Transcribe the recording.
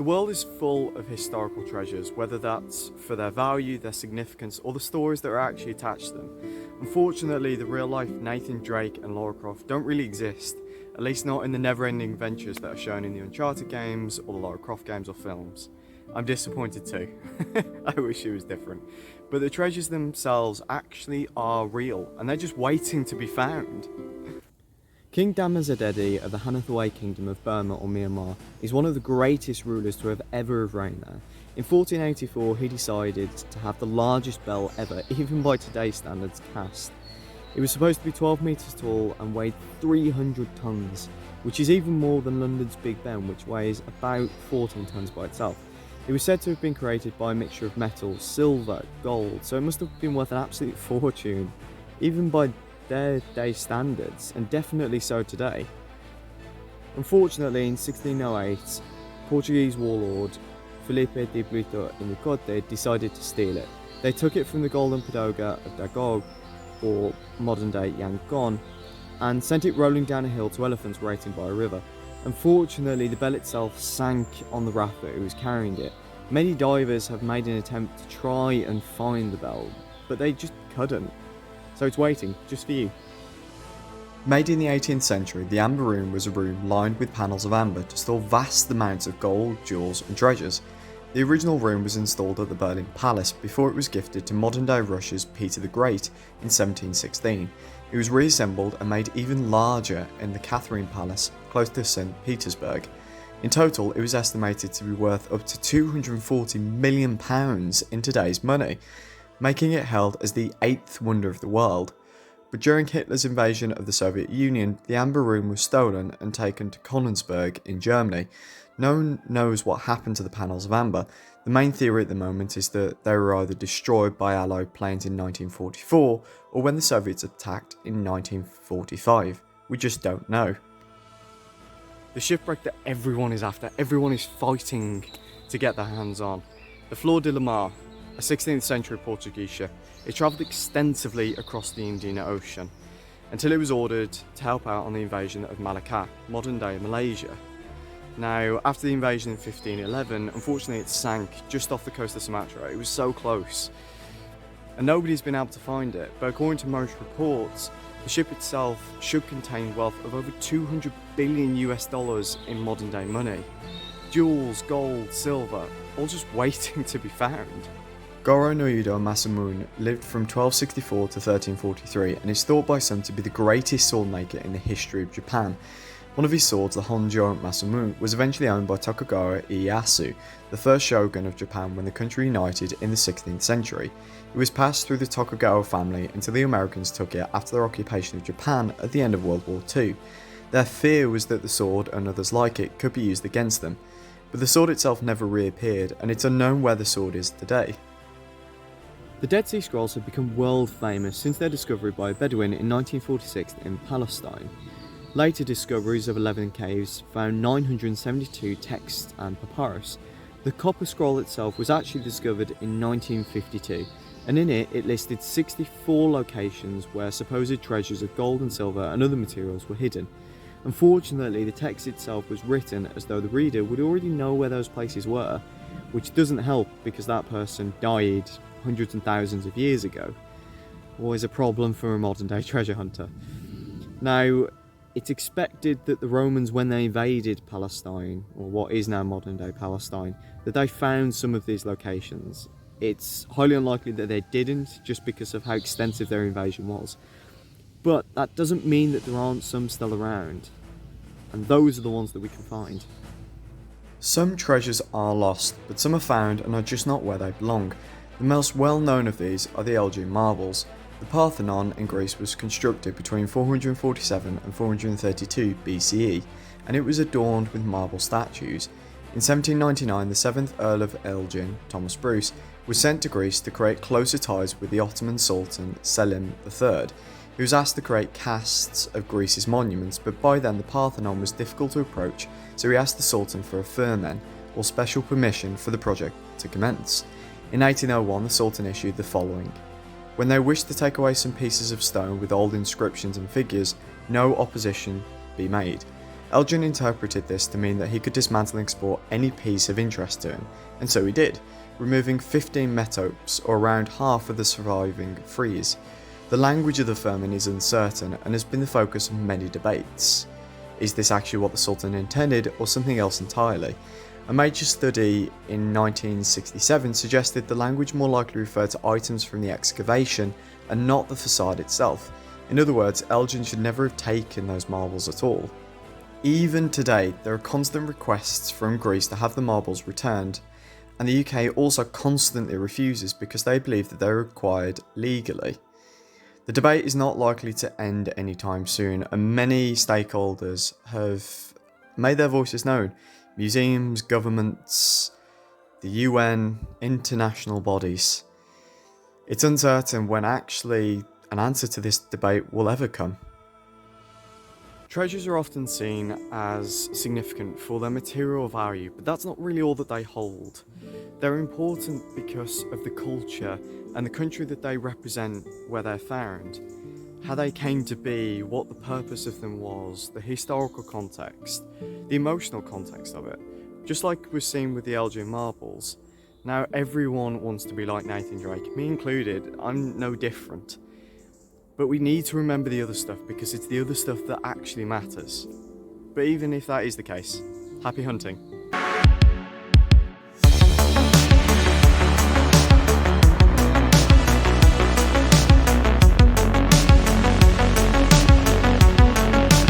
The world is full of historical treasures, whether that's for their value, their significance, or the stories that are actually attached to them. Unfortunately, the real-life Nathan Drake and Lara Croft don't really exist, at least not in the never-ending adventures that are shown in the Uncharted games, or the Lara Croft games or films. I'm disappointed too. I wish it was different. But the treasures themselves actually are real, and they're just waiting to be found. King Damasadedi of the Hanathaway Kingdom of Burma or Myanmar is one of the greatest rulers to have ever reigned there. In 1484 he decided to have the largest bell ever, even by today's standards, cast. It was supposed to be 12 metres tall and weighed 300 tonnes, which is even more than London's Big Ben, which weighs about 14 tonnes by itself. It was said to have been created by a mixture of metals, silver, gold, so it must have been worth an absolute fortune, even by their day standards, and definitely so today. Unfortunately, in 1608, Portuguese warlord Felipe de Brito Inicote decided to steal it. They took it from the Golden Pagoda of Dagog, or modern-day Yangon, and sent it rolling down a hill to elephants waiting by a river. Unfortunately, the bell itself sank on the raft who was carrying it. Many divers have made an attempt to try and find the bell, but they just couldn't. So it's waiting, just for you. Made in the 18th century, the Amber Room was a room lined with panels of amber to store vast amounts of gold, jewels and treasures. The original room was installed at the Berlin Palace before it was gifted to modern-day Russia's Peter the Great in 1716. It was reassembled and made even larger in the Catherine Palace, close to St. Petersburg. In total, it was estimated to be worth up to £240 million in today's money, making it held as the 8th wonder of the world. But during Hitler's invasion of the Soviet Union, the Amber Room was stolen and taken to Königsberg in Germany. No one knows what happened to the panels of amber. The main theory at the moment is that they were either destroyed by Allied planes in 1944 or when the Soviets attacked in 1945. We just don't know. The shipwreck that everyone is after, everyone is fighting to get their hands on. The Flor de la Mar, a 16th century Portuguese ship. It travelled extensively across the Indian Ocean until it was ordered to help out on the invasion of Malacca, modern day Malaysia. Now, after the invasion in 1511, unfortunately it sank just off the coast of Sumatra. It was so close, and nobody's been able to find it, but according to most reports, the ship itself should contain wealth of over $200 billion in modern day money. Jewels, gold, silver, all just waiting to be found. Goro no Udo Masamune lived from 1264 to 1343 and is thought by some to be the greatest sword maker in the history of Japan. One of his swords, the Honjo Masamune, was eventually owned by Tokugawa Ieyasu, the first shogun of Japan when the country united in the 16th century. It was passed through the Tokugawa family until the Americans took it after their occupation of Japan at the end of World War II. Their fear was that the sword and others like it could be used against them, but the sword itself never reappeared, and it's unknown where the sword is today. The Dead Sea Scrolls have become world famous since their discovery by a Bedouin in 1946 in Palestine. Later discoveries of 11 caves found 972 texts and papyrus. The copper scroll itself was actually discovered in 1952, and in it listed 64 locations where supposed treasures of gold and silver and other materials were hidden. Unfortunately, the text itself was written as though the reader would already know where those places were, which doesn't help because that person died hundreds and thousands of years ago. Always a problem for a modern day treasure hunter. Now, it's expected that the Romans, when they invaded Palestine, or what is now modern day Palestine, that they found some of these locations. It's highly unlikely that they didn't, just because of how extensive their invasion was. But that doesn't mean that there aren't some still around, and those are the ones that we can find. Some treasures are lost, but some are found and are just not where they belong. The most well known of these are the Elgin marbles. The Parthenon in Greece was constructed between 447 and 432 BCE, and it was adorned with marble statues. In 1799, the 7th Earl of Elgin, Thomas Bruce, was sent to Greece to create closer ties with the Ottoman Sultan Selim III. He was asked to create casts of Greece's monuments, but by then the Parthenon was difficult to approach, so he asked the Sultan for a firman, or special permission for the project to commence. In 1801, the Sultan issued the following: when they wished to take away some pieces of stone with old inscriptions and figures, no opposition be made. Elgin interpreted this to mean that he could dismantle and export any piece of interest to him, and so he did, removing 15 metopes, or around half of the surviving frieze. The language of the firman is uncertain and has been the focus of many debates. Is this actually what the Sultan intended, or something else entirely? A major study in 1967 suggested the language more likely referred to items from the excavation and not the facade itself. In other words, Elgin should never have taken those marbles at all. Even today, there are constant requests from Greece to have the marbles returned, and the UK also constantly refuses because they believe that they're required legally. The debate is not likely to end anytime soon, and many stakeholders have made their voices known. Museums, governments, the UN, international bodies. It's uncertain when actually an answer to this debate will ever come. Treasures are often seen as significant for their material value, but that's not really all that they hold. They're important because of the culture and the country that they represent where they're found, how they came to be, what the purpose of them was, the historical context, the emotional context of it. Just like we're seeing with the Elgin marbles, now everyone wants to be like Nathan Drake, me included. I'm no different. But we need to remember the other stuff because it's the other stuff that actually matters. But even if that is the case, happy hunting.